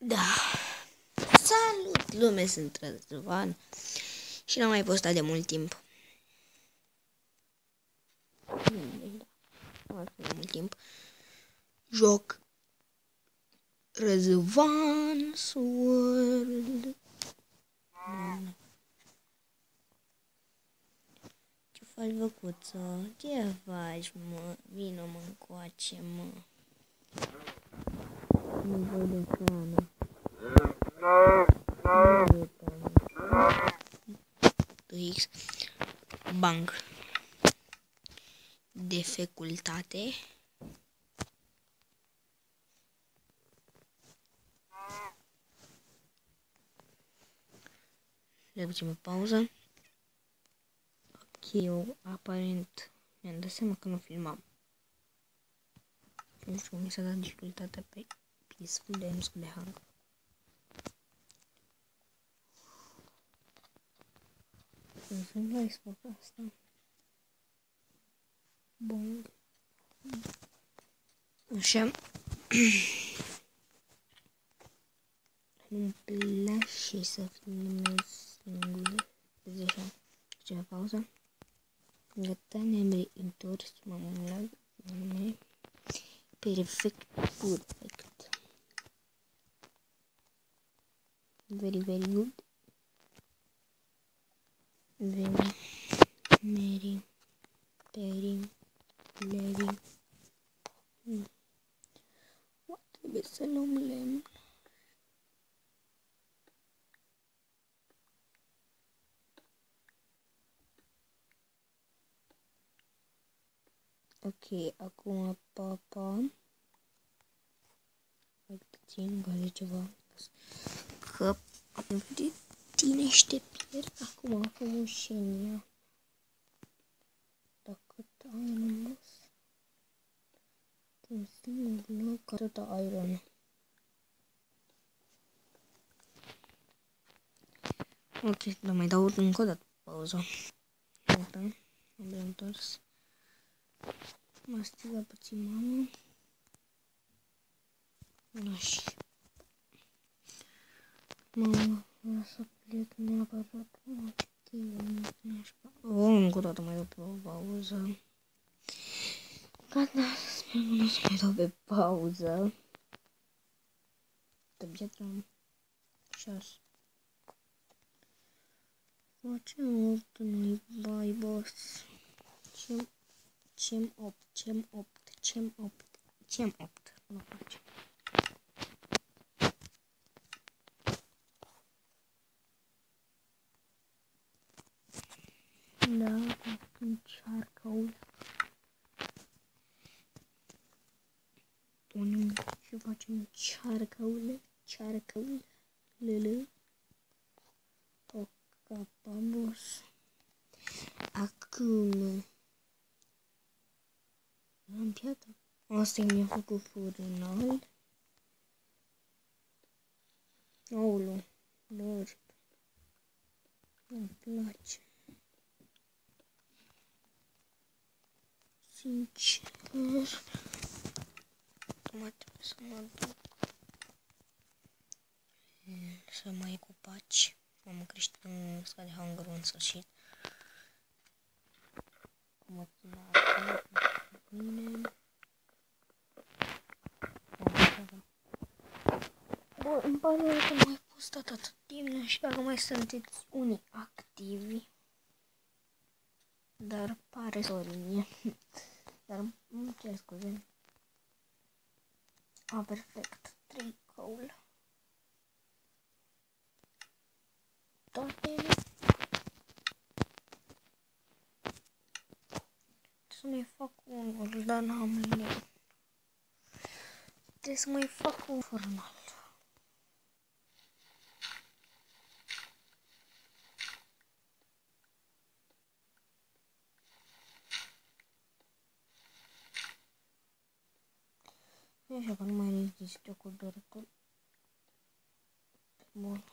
Da. Salut, lume, sunt Răzvan și n-am mai postat de mult timp. Joc Răzvan's World. Ce faci, băcuță? Ce faci, mă? Vino-mă încoace, mă. Nu văd ecranul. X banc de facultate. Le ducem o pauză. Ok, eu aparent mi-am dat seama că nu filmam. Nu știu cum mi s-a dat dificultatea pe Peaceful Games de hang. Sunt la Xbox asta. Bun. Așa. Nu-mi place să filmez singur. Deci așa. Ceva pauză. Gata, ne-am reîntors. M-am lag. Perfect. Perfect. Very, very good. Very, very, very, very. Trebuie să luăm lemn. Ok, acum papa. Mai puțin, gale ceva. Că am vedit tine și te pierd. Acum frumușenia. Dacă ai rămas. Un singur loc ca tot iron. Ok, dar mai dau încă o dată pauză. Gata, am reîntors. M-a strigat puțin mama. Așa. Mama, vreau să plec neapărat. Ok, încă o dată mai dau pe o pauză. Gata, sper că nu o să mai dau pe pauză. Tabiatul am 6. Facem 8 noi, bai, boss. Cem 8. Nu facem. Da, încearcă-ul. Punem și facem cearcă-ul. Lele. O capamos. Acum. Am piatră. Asta mi-a făcut furnal. Aolo. Lord. Îmi place. Sincer. Mai trebuie să mă duc. Să mai cu paci. Am creștit în scade hunger în sfârșit. Mă țin bine. Bă, îmi pare rău că nu mai postat atât timp, nu știu dacă mai sunteți unii activi. Dar pare sorry mie. Dar îmi cer scuze. Perfect. 3 coal. Toate. Să mai fac unul, dar n-am lemn. Trebuie să mai fac un furnal. Așa că nu mai rezist eu cu dortul. Bun.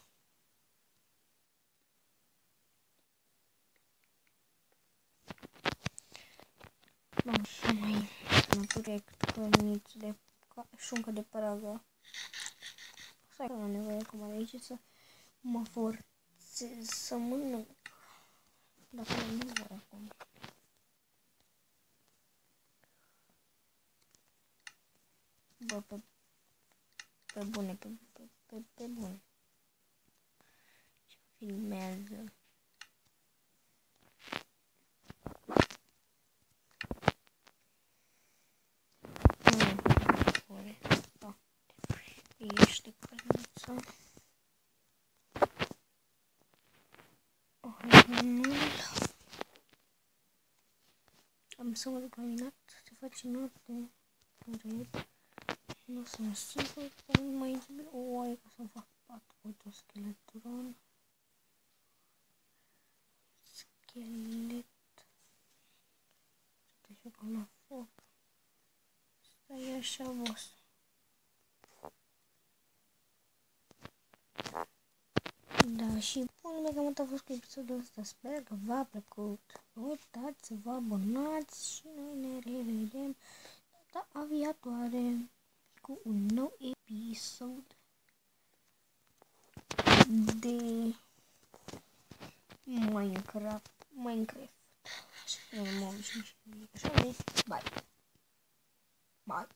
Bun, să mai mă direct că nici de șuncă de paraga. Stai că am nevoie acum de aici să mă forțez să mănânc. Dacă nu vor acum. Bă, pe bune, pe bune. Ce filmează. Ești cărnița. Am să mă duc la minat, se face noapte. Cred. Nu sunt sigur, dar nu mai e bine. Oai, ca să-mi fac pat cu autoscheletron. Schelet. Deci acum la foc. Stai așa, boss. Da, și bun, cam atât a fost cu episodul ăsta. Sper că v-a plăcut. Nu uitați să vă abonați și noi ne revedem data viitoare cu un nou episod de Minecraft. Așa, mă obișnuit și așa, bye. Bye.